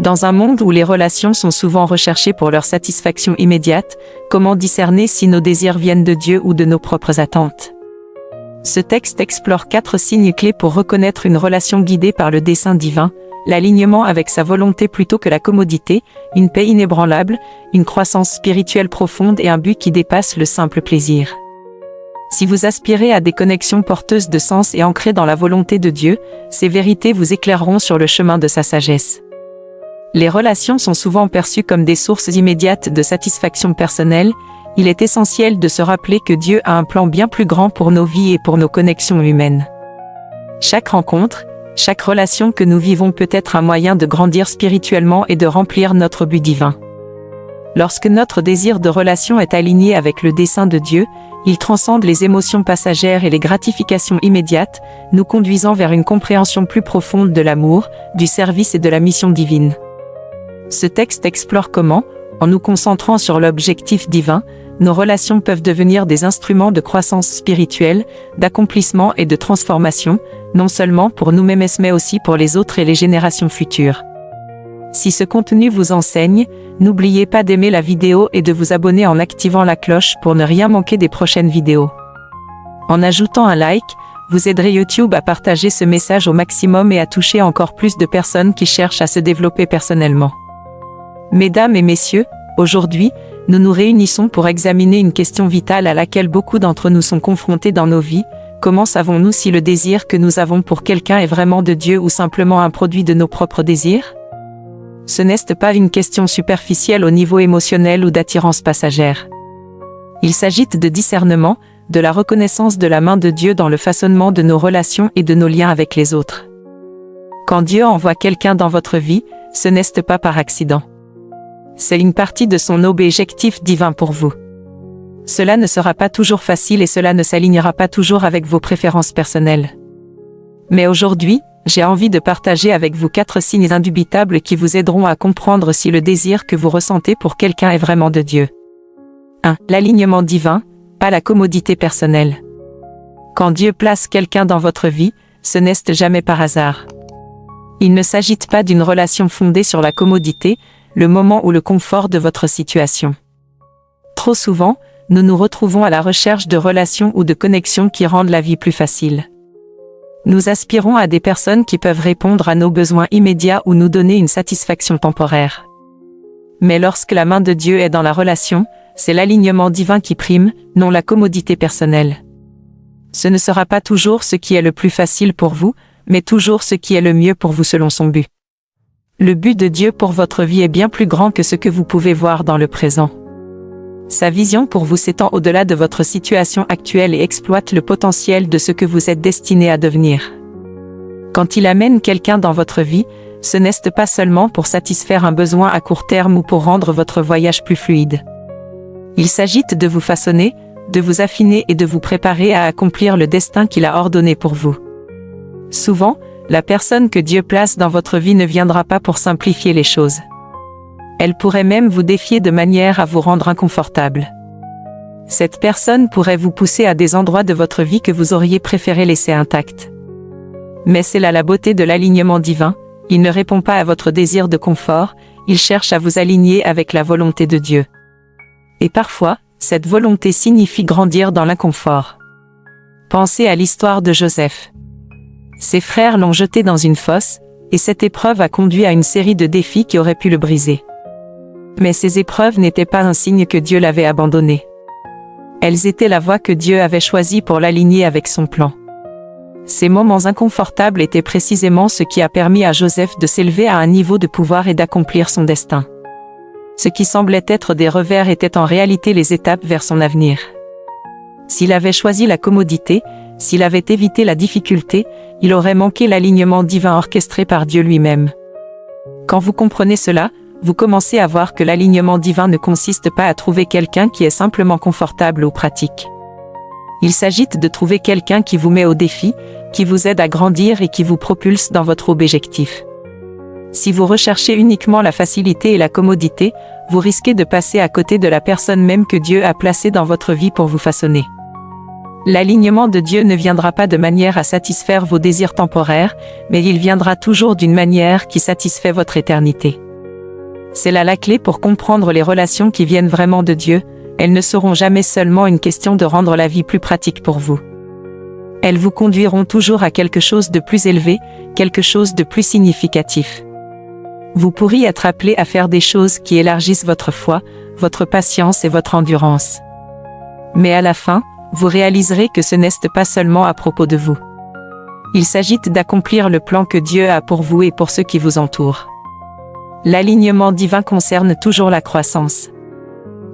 Dans un monde où les relations sont souvent recherchées pour leur satisfaction immédiate, comment discerner si nos désirs viennent de Dieu ou de nos propres attentes? Ce texte explore 4 signes clés pour reconnaître une relation guidée par le dessein divin: l'alignement avec sa volonté plutôt que la commodité, une paix inébranlable, une croissance spirituelle profonde et un but qui dépasse le simple plaisir. Si vous aspirez à des connexions porteuses de sens et ancrées dans la volonté de Dieu, ces vérités vous éclaireront sur le chemin de sa sagesse. Les relations sont souvent perçues comme des sources immédiates de satisfaction personnelle. Il est essentiel de se rappeler que Dieu a un plan bien plus grand pour nos vies et pour nos connexions humaines. Chaque rencontre, chaque relation que nous vivons peut être un moyen de grandir spirituellement et de remplir notre but divin. Lorsque notre désir de relation est aligné avec le dessein de Dieu, il transcende les émotions passagères et les gratifications immédiates, nous conduisant vers une compréhension plus profonde de l'amour, du service et de la mission divine. Ce texte explore comment, en nous concentrant sur l'objectif divin, nos relations peuvent devenir des instruments de croissance spirituelle, d'accomplissement et de transformation, non seulement pour nous-mêmes mais aussi pour les autres et les générations futures. Si ce contenu vous enseigne, n'oubliez pas d'aimer la vidéo et de vous abonner en activant la cloche pour ne rien manquer des prochaines vidéos. En ajoutant un like, vous aiderez YouTube à partager ce message au maximum et à toucher encore plus de personnes qui cherchent à se développer personnellement. Mesdames et messieurs, aujourd'hui, nous nous réunissons pour examiner une question vitale à laquelle beaucoup d'entre nous sont confrontés dans nos vies. Comment savons-nous si le désir que nous avons pour quelqu'un est vraiment de Dieu ou simplement un produit de nos propres désirs? Ce n'est pas une question superficielle au niveau émotionnel ou d'attirance passagère. Il s'agit de discernement, de la reconnaissance de la main de Dieu dans le façonnement de nos relations et de nos liens avec les autres. Quand Dieu envoie quelqu'un dans votre vie, ce n'est pas par accident. C'est une partie de son objectif divin pour vous. Cela ne sera pas toujours facile et cela ne s'alignera pas toujours avec vos préférences personnelles. Mais aujourd'hui, j'ai envie de partager avec vous 4 signes indubitables qui vous aideront à comprendre si le désir que vous ressentez pour quelqu'un est vraiment de Dieu. 1. L'alignement divin, pas la commodité personnelle. Quand Dieu place quelqu'un dans votre vie, ce n'est jamais par hasard. Il ne s'agit pas d'une relation fondée sur la commodité, le moment ou le confort de votre situation. Trop souvent, nous nous retrouvons à la recherche de relations ou de connexions qui rendent la vie plus facile. Nous aspirons à des personnes qui peuvent répondre à nos besoins immédiats ou nous donner une satisfaction temporaire. Mais lorsque la main de Dieu est dans la relation, c'est l'alignement divin qui prime, non la commodité personnelle. Ce ne sera pas toujours ce qui est le plus facile pour vous, mais toujours ce qui est le mieux pour vous selon son but. Le but de Dieu pour votre vie est bien plus grand que ce que vous pouvez voir dans le présent. Sa vision pour vous s'étend au-delà de votre situation actuelle et exploite le potentiel de ce que vous êtes destiné à devenir. Quand il amène quelqu'un dans votre vie, ce n'est pas seulement pour satisfaire un besoin à court terme ou pour rendre votre voyage plus fluide. Il s'agit de vous façonner, de vous affiner et de vous préparer à accomplir le destin qu'il a ordonné pour vous. Souvent, la personne que Dieu place dans votre vie ne viendra pas pour simplifier les choses. Elle pourrait même vous défier de manière à vous rendre inconfortable. Cette personne pourrait vous pousser à des endroits de votre vie que vous auriez préféré laisser intacts. Mais c'est là la beauté de l'alignement divin, il ne répond pas à votre désir de confort, il cherche à vous aligner avec la volonté de Dieu. Et parfois, cette volonté signifie grandir dans l'inconfort. Pensez à l'histoire de Joseph. Ses frères l'ont jeté dans une fosse, et cette épreuve a conduit à une série de défis qui auraient pu le briser. Mais ces épreuves n'étaient pas un signe que Dieu l'avait abandonné. Elles étaient la voie que Dieu avait choisie pour l'aligner avec son plan. Ces moments inconfortables étaient précisément ce qui a permis à Joseph de s'élever à un niveau de pouvoir et d'accomplir son destin. Ce qui semblait être des revers étaient en réalité les étapes vers son avenir. S'il avait choisi la commodité, s'il avait évité la difficulté, il aurait manqué l'alignement divin orchestré par Dieu lui-même. Quand vous comprenez cela, vous commencez à voir que l'alignement divin ne consiste pas à trouver quelqu'un qui est simplement confortable ou pratique. Il s'agit de trouver quelqu'un qui vous met au défi, qui vous aide à grandir et qui vous propulse dans votre objectif. Si vous recherchez uniquement la facilité et la commodité, vous risquez de passer à côté de la personne même que Dieu a placée dans votre vie pour vous façonner. L'alignement de Dieu ne viendra pas de manière à satisfaire vos désirs temporaires, mais il viendra toujours d'une manière qui satisfait votre éternité. C'est là la clé pour comprendre les relations qui viennent vraiment de Dieu. Elles ne seront jamais seulement une question de rendre la vie plus pratique pour vous. Elles vous conduiront toujours à quelque chose de plus élevé, quelque chose de plus significatif. Vous pourriez être appelé à faire des choses qui élargissent votre foi, votre patience et votre endurance. Mais à la fin, vous réaliserez que ce n'est pas seulement à propos de vous. Il s'agit d'accomplir le plan que Dieu a pour vous et pour ceux qui vous entourent. L'alignement divin concerne toujours la croissance.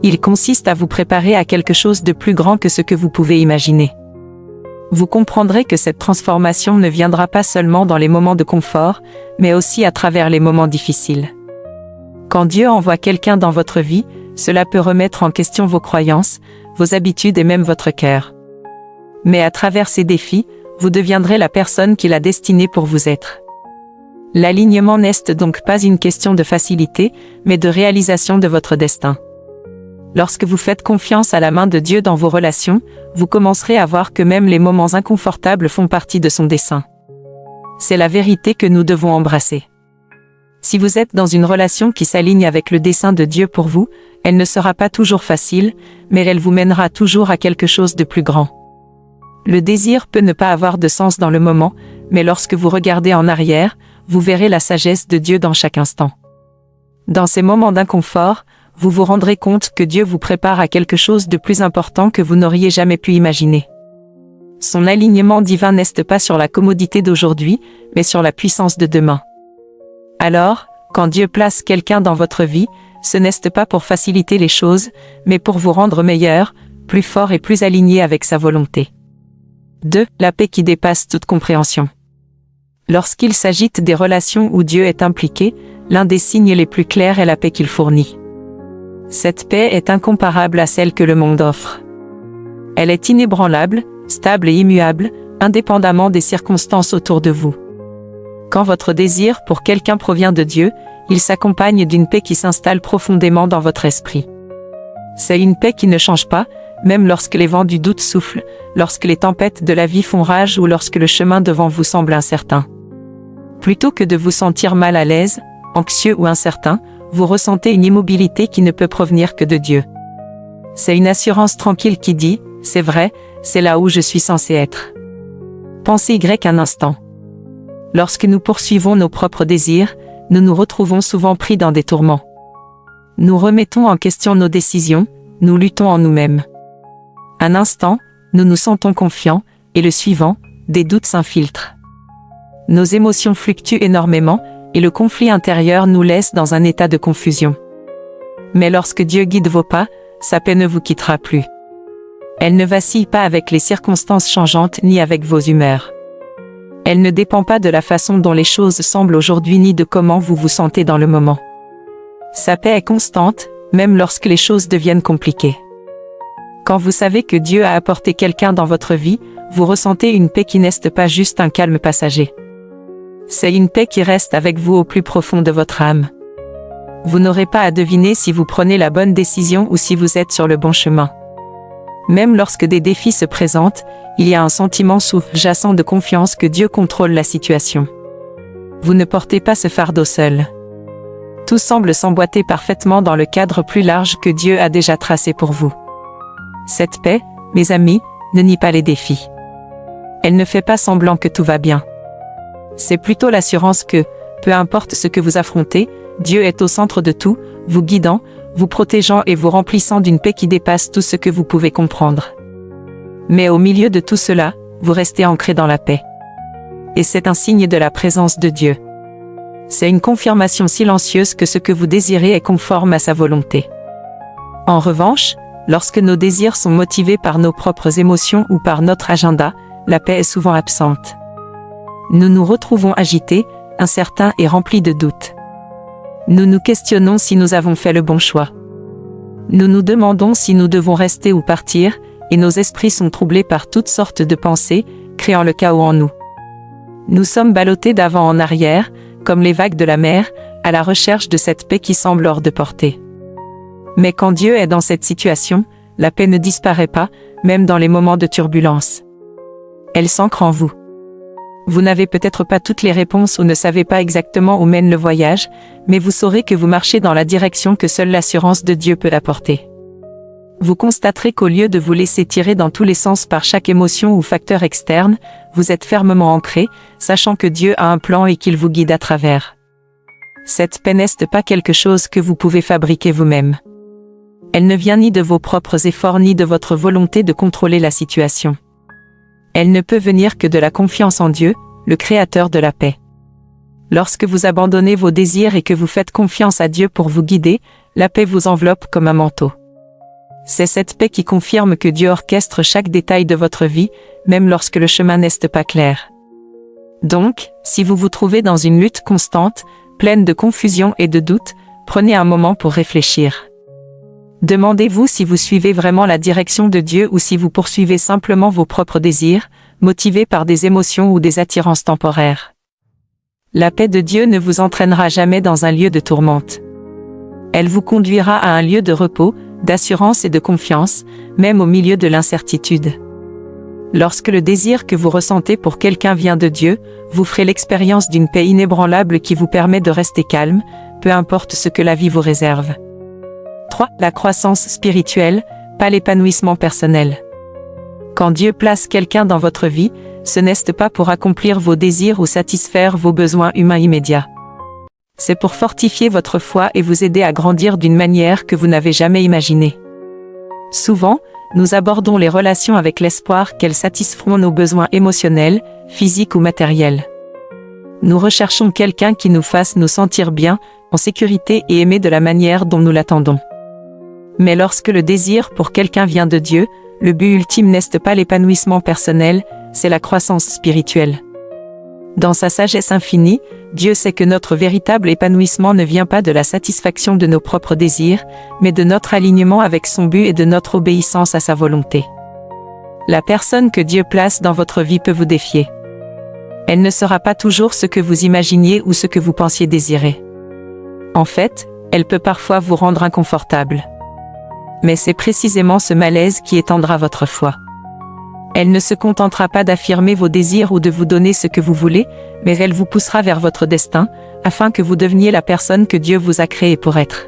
Il consiste à vous préparer à quelque chose de plus grand que ce que vous pouvez imaginer. Vous comprendrez que cette transformation ne viendra pas seulement dans les moments de confort, mais aussi à travers les moments difficiles. Quand Dieu envoie quelqu'un dans votre vie, cela peut remettre en question vos croyances, vos habitudes et même votre cœur. Mais à travers ces défis, vous deviendrez la personne qu'il a destinée pour vous être. L'alignement n'est donc pas une question de facilité, mais de réalisation de votre destin. Lorsque vous faites confiance à la main de Dieu dans vos relations, vous commencerez à voir que même les moments inconfortables font partie de son dessein. C'est la vérité que nous devons embrasser. Si vous êtes dans une relation qui s'aligne avec le dessein de Dieu pour vous, elle ne sera pas toujours facile, mais elle vous mènera toujours à quelque chose de plus grand. Le désir peut ne pas avoir de sens dans le moment, mais lorsque vous regardez en arrière, vous verrez la sagesse de Dieu dans chaque instant. Dans ces moments d'inconfort, vous vous rendrez compte que Dieu vous prépare à quelque chose de plus important que vous n'auriez jamais pu imaginer. Son alignement divin n'est pas sur la commodité d'aujourd'hui, mais sur la puissance de demain. Alors, quand Dieu place quelqu'un dans votre vie, ce n'est pas pour faciliter les choses, mais pour vous rendre meilleur, plus fort et plus aligné avec sa volonté. 2. La paix qui dépasse toute compréhension. Lorsqu'il s'agit des relations où Dieu est impliqué, l'un des signes les plus clairs est la paix qu'il fournit. Cette paix est incomparable à celle que le monde offre. Elle est inébranlable, stable et immuable, indépendamment des circonstances autour de vous. Quand votre désir pour quelqu'un provient de Dieu, il s'accompagne d'une paix qui s'installe profondément dans votre esprit. C'est une paix qui ne change pas, même lorsque les vents du doute soufflent, lorsque les tempêtes de la vie font rage ou lorsque le chemin devant vous semble incertain. Plutôt que de vous sentir mal à l'aise, anxieux ou incertain, vous ressentez une immobilité qui ne peut provenir que de Dieu. C'est une assurance tranquille qui dit « C'est vrai, c'est là où je suis censé être ». Pensez un instant. Lorsque nous poursuivons nos propres désirs, nous nous retrouvons souvent pris dans des tourments. Nous remettons en question nos décisions, nous luttons en nous-mêmes. Un instant, nous nous sentons confiants, et le suivant, des doutes s'infiltrent. Nos émotions fluctuent énormément, et le conflit intérieur nous laisse dans un état de confusion. Mais lorsque Dieu guide vos pas, sa paix ne vous quittera plus. Elle ne vacille pas avec les circonstances changeantes ni avec vos humeurs. Elle ne dépend pas de la façon dont les choses semblent aujourd'hui ni de comment vous vous sentez dans le moment. Sa paix est constante, même lorsque les choses deviennent compliquées. Quand vous savez que Dieu a apporté quelqu'un dans votre vie, vous ressentez une paix qui n'est pas juste un calme passager. C'est une paix qui reste avec vous au plus profond de votre âme. Vous n'aurez pas à deviner si vous prenez la bonne décision ou si vous êtes sur le bon chemin. Même lorsque des défis se présentent, il y a un sentiment sous-jacent de confiance que Dieu contrôle la situation. Vous ne portez pas ce fardeau seul. Tout semble s'emboîter parfaitement dans le cadre plus large que Dieu a déjà tracé pour vous. Cette paix, mes amis, ne nie pas les défis. Elle ne fait pas semblant que tout va bien. C'est plutôt l'assurance que, peu importe ce que vous affrontez, Dieu est au centre de tout, vous guidant, vous protégeant et vous remplissant d'une paix qui dépasse tout ce que vous pouvez comprendre. Mais au milieu de tout cela, vous restez ancré dans la paix. Et c'est un signe de la présence de Dieu. C'est une confirmation silencieuse que ce que vous désirez est conforme à sa volonté. En revanche, lorsque nos désirs sont motivés par nos propres émotions ou par notre agenda, la paix est souvent absente. Nous nous retrouvons agités, incertains et remplis de doutes. Nous nous questionnons si nous avons fait le bon choix. Nous nous demandons si nous devons rester ou partir, et nos esprits sont troublés par toutes sortes de pensées, créant le chaos en nous. Nous sommes ballottés d'avant en arrière, comme les vagues de la mer, à la recherche de cette paix qui semble hors de portée. Mais quand Dieu est dans cette situation, la paix ne disparaît pas, même dans les moments de turbulence. Elle s'ancre en vous. Vous n'avez peut-être pas toutes les réponses ou ne savez pas exactement où mène le voyage, mais vous saurez que vous marchez dans la direction que seule l'assurance de Dieu peut apporter. Vous constaterez qu'au lieu de vous laisser tirer dans tous les sens par chaque émotion ou facteur externe, vous êtes fermement ancré, sachant que Dieu a un plan et qu'il vous guide à travers. Cette paix n'est pas quelque chose que vous pouvez fabriquer vous-même. Elle ne vient ni de vos propres efforts ni de votre volonté de contrôler la situation. Elle ne peut venir que de la confiance en Dieu, le Créateur de la paix. Lorsque vous abandonnez vos désirs et que vous faites confiance à Dieu pour vous guider, la paix vous enveloppe comme un manteau. C'est cette paix qui confirme que Dieu orchestre chaque détail de votre vie, même lorsque le chemin n'est pas clair. Donc, si vous vous trouvez dans une lutte constante, pleine de confusion et de doute, prenez un moment pour réfléchir. Demandez-vous si vous suivez vraiment la direction de Dieu ou si vous poursuivez simplement vos propres désirs, motivés par des émotions ou des attirances temporaires. La paix de Dieu ne vous entraînera jamais dans un lieu de tourmente. Elle vous conduira à un lieu de repos, d'assurance et de confiance, même au milieu de l'incertitude. Lorsque le désir que vous ressentez pour quelqu'un vient de Dieu, vous ferez l'expérience d'une paix inébranlable qui vous permet de rester calme, peu importe ce que la vie vous réserve. 3. La croissance spirituelle, pas l'épanouissement personnel. Quand Dieu place quelqu'un dans votre vie, ce n'est pas pour accomplir vos désirs ou satisfaire vos besoins humains immédiats. C'est pour fortifier votre foi et vous aider à grandir d'une manière que vous n'avez jamais imaginée. Souvent, nous abordons les relations avec l'espoir qu'elles satisferont nos besoins émotionnels, physiques ou matériels. Nous recherchons quelqu'un qui nous fasse nous sentir bien, en sécurité et aimés de la manière dont nous l'attendons. Mais lorsque le désir pour quelqu'un vient de Dieu, le but ultime n'est pas l'épanouissement personnel, c'est la croissance spirituelle. Dans sa sagesse infinie, Dieu sait que notre véritable épanouissement ne vient pas de la satisfaction de nos propres désirs, mais de notre alignement avec son but et de notre obéissance à sa volonté. La personne que Dieu place dans votre vie peut vous défier. Elle ne sera pas toujours ce que vous imaginiez ou ce que vous pensiez désirer. En fait, elle peut parfois vous rendre inconfortable. Mais c'est précisément ce malaise qui étendra votre foi. Elle ne se contentera pas d'affirmer vos désirs ou de vous donner ce que vous voulez, mais elle vous poussera vers votre destin, afin que vous deveniez la personne que Dieu vous a créée pour être.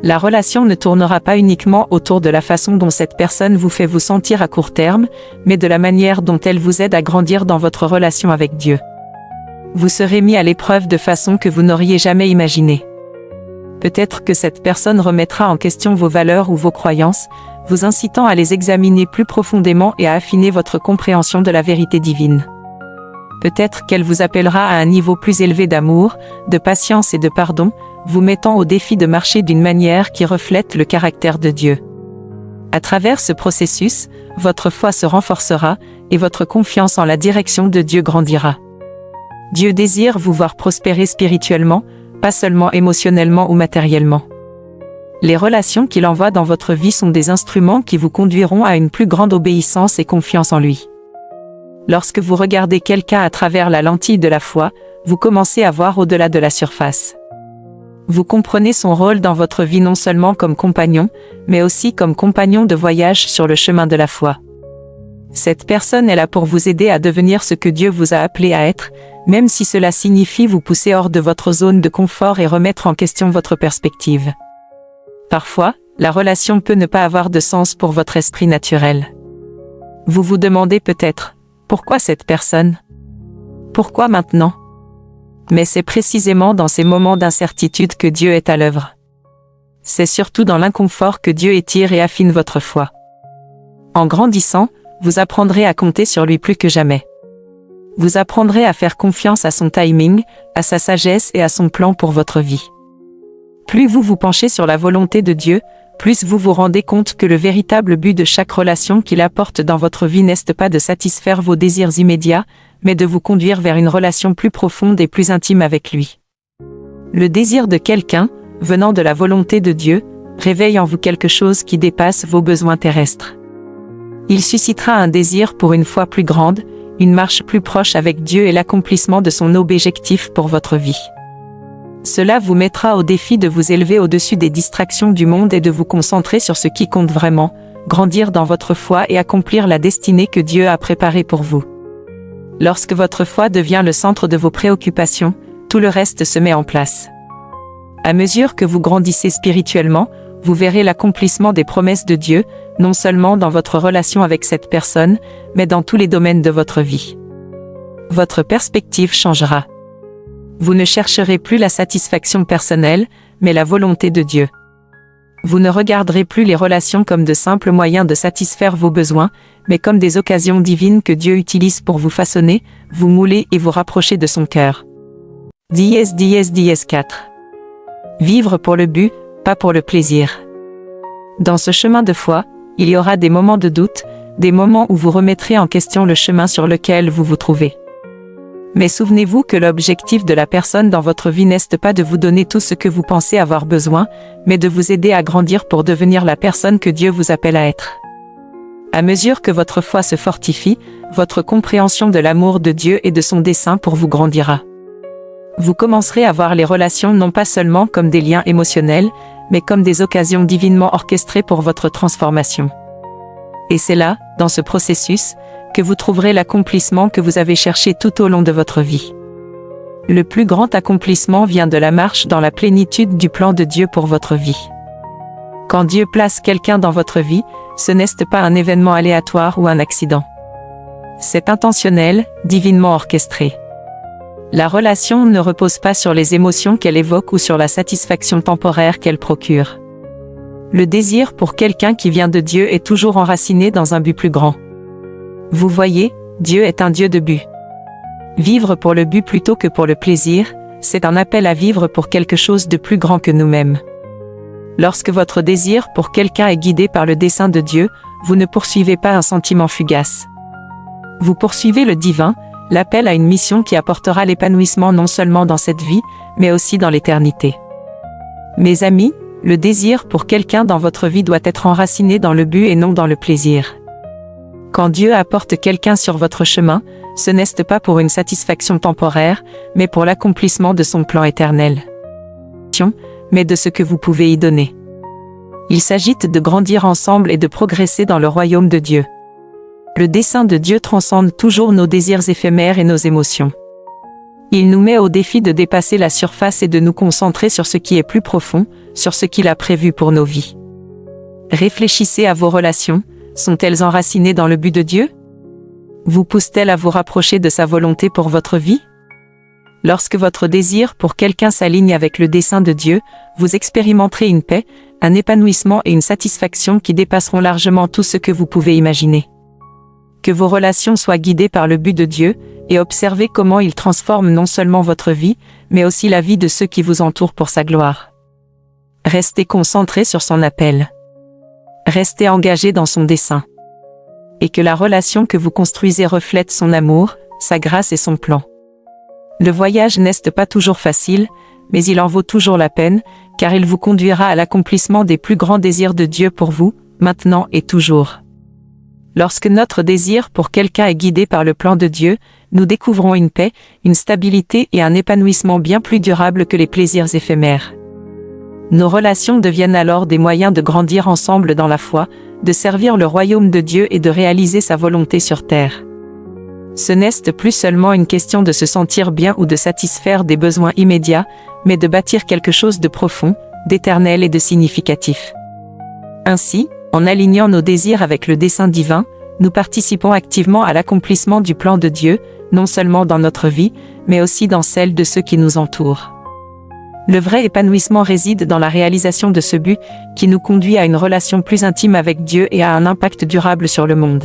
La relation ne tournera pas uniquement autour de la façon dont cette personne vous fait vous sentir à court terme, mais de la manière dont elle vous aide à grandir dans votre relation avec Dieu. Vous serez mis à l'épreuve de façon que vous n'auriez jamais imaginée. Peut-être que cette personne remettra en question vos valeurs ou vos croyances, vous incitant à les examiner plus profondément et à affiner votre compréhension de la vérité divine. Peut-être qu'elle vous appellera à un niveau plus élevé d'amour, de patience et de pardon, vous mettant au défi de marcher d'une manière qui reflète le caractère de Dieu. À travers ce processus, votre foi se renforcera et votre confiance en la direction de Dieu grandira. Dieu désire vous voir prospérer spirituellement, pas seulement émotionnellement ou matériellement. Les relations qu'il envoie dans votre vie sont des instruments qui vous conduiront à une plus grande obéissance et confiance en lui. Lorsque vous regardez quelqu'un à travers la lentille de la foi, vous commencez à voir au-delà de la surface. Vous comprenez son rôle dans votre vie non seulement comme compagnon, mais aussi comme compagnon de voyage sur le chemin de la foi. Cette personne est là pour vous aider à devenir ce que Dieu vous a appelé à être, même si cela signifie vous pousser hors de votre zone de confort et remettre en question votre perspective. Parfois, la relation peut ne pas avoir de sens pour votre esprit naturel. Vous vous demandez peut-être, pourquoi cette personne? Pourquoi maintenant? Mais c'est précisément dans ces moments d'incertitude que Dieu est à l'œuvre. C'est surtout dans l'inconfort que Dieu étire et affine votre foi. En grandissant, vous apprendrez à compter sur lui plus que jamais. Vous apprendrez à faire confiance à son timing, à sa sagesse et à son plan pour votre vie. Plus vous vous penchez sur la volonté de Dieu, plus vous vous rendez compte que le véritable but de chaque relation qu'il apporte dans votre vie n'est pas de satisfaire vos désirs immédiats, mais de vous conduire vers une relation plus profonde et plus intime avec lui. Le désir de quelqu'un, venant de la volonté de Dieu, réveille en vous quelque chose qui dépasse vos besoins terrestres. Il suscitera un désir pour une foi plus grande, une marche plus proche avec Dieu et l'accomplissement de son objectif pour votre vie. Cela vous mettra au défi de vous élever au-dessus des distractions du monde et de vous concentrer sur ce qui compte vraiment, grandir dans votre foi et accomplir la destinée que Dieu a préparée pour vous. Lorsque votre foi devient le centre de vos préoccupations, tout le reste se met en place. À mesure que vous grandissez spirituellement, vous verrez l'accomplissement des promesses de Dieu, non seulement dans votre relation avec cette personne, mais dans tous les domaines de votre vie. Votre perspective changera. Vous ne chercherez plus la satisfaction personnelle, mais la volonté de Dieu. Vous ne regarderez plus les relations comme de simples moyens de satisfaire vos besoins, mais comme des occasions divines que Dieu utilise pour vous façonner, vous mouler et vous rapprocher de son cœur. 4. Vivre pour le but, pas pour le plaisir. Dans ce chemin de foi, il y aura des moments de doute, des moments où vous remettrez en question le chemin sur lequel vous vous trouvez. Mais souvenez-vous que l'objectif de la personne dans votre vie n'est pas de vous donner tout ce que vous pensez avoir besoin, mais de vous aider à grandir pour devenir la personne que Dieu vous appelle à être. À mesure que votre foi se fortifie, votre compréhension de l'amour de Dieu et de son dessein pour vous grandira. Vous commencerez à voir les relations non pas seulement comme des liens émotionnels, mais comme des occasions divinement orchestrées pour votre transformation. Et c'est là, dans ce processus, que vous trouverez l'accomplissement que vous avez cherché tout au long de votre vie. Le plus grand accomplissement vient de la marche dans la plénitude du plan de Dieu pour votre vie. Quand Dieu place quelqu'un dans votre vie, ce n'est pas un événement aléatoire ou un accident. C'est intentionnel, divinement orchestré. La relation ne repose pas sur les émotions qu'elle évoque ou sur la satisfaction temporaire qu'elle procure. Le désir pour quelqu'un qui vient de Dieu est toujours enraciné dans un but plus grand. Vous voyez, Dieu est un Dieu de but. Vivre pour le but plutôt que pour le plaisir, c'est un appel à vivre pour quelque chose de plus grand que nous-mêmes. Lorsque votre désir pour quelqu'un est guidé par le dessein de Dieu, vous ne poursuivez pas un sentiment fugace. Vous poursuivez le divin, l'appel à une mission qui apportera l'épanouissement non seulement dans cette vie, mais aussi dans l'éternité. Mes amis, le désir pour quelqu'un dans votre vie doit être enraciné dans le but et non dans le plaisir. Quand Dieu apporte quelqu'un sur votre chemin, ce n'est pas pour une satisfaction temporaire, mais pour l'accomplissement de son plan éternel. Mais de ce que vous pouvez y donner. Il s'agit de grandir ensemble et de progresser dans le royaume de Dieu. Le dessein de Dieu transcende toujours nos désirs éphémères et nos émotions. Il nous met au défi de dépasser la surface et de nous concentrer sur ce qui est plus profond, sur ce qu'il a prévu pour nos vies. Réfléchissez à vos relations, sont-elles enracinées dans le but de Dieu? Vous poussent-elles à vous rapprocher de sa volonté pour votre vie? Lorsque votre désir pour quelqu'un s'aligne avec le dessein de Dieu, vous expérimenterez une paix, un épanouissement et une satisfaction qui dépasseront largement tout ce que vous pouvez imaginer. Que vos relations soient guidées par le but de Dieu, et observez comment il transforme non seulement votre vie, mais aussi la vie de ceux qui vous entourent pour sa gloire. Restez concentrés sur son appel. Restez engagés dans son dessein. Et que la relation que vous construisez reflète son amour, sa grâce et son plan. Le voyage n'est pas toujours facile, mais il en vaut toujours la peine, car il vous conduira à l'accomplissement des plus grands désirs de Dieu pour vous, maintenant et toujours. Lorsque notre désir pour quelqu'un est guidé par le plan de Dieu, nous découvrons une paix, une stabilité et un épanouissement bien plus durables que les plaisirs éphémères. Nos relations deviennent alors des moyens de grandir ensemble dans la foi, de servir le royaume de Dieu et de réaliser sa volonté sur terre. Ce n'est plus seulement une question de se sentir bien ou de satisfaire des besoins immédiats, mais de bâtir quelque chose de profond, d'éternel et de significatif. Ainsi, en alignant nos désirs avec le dessein divin, nous participons activement à l'accomplissement du plan de Dieu, non seulement dans notre vie, mais aussi dans celle de ceux qui nous entourent. Le vrai épanouissement réside dans la réalisation de ce but, qui nous conduit à une relation plus intime avec Dieu et à un impact durable sur le monde.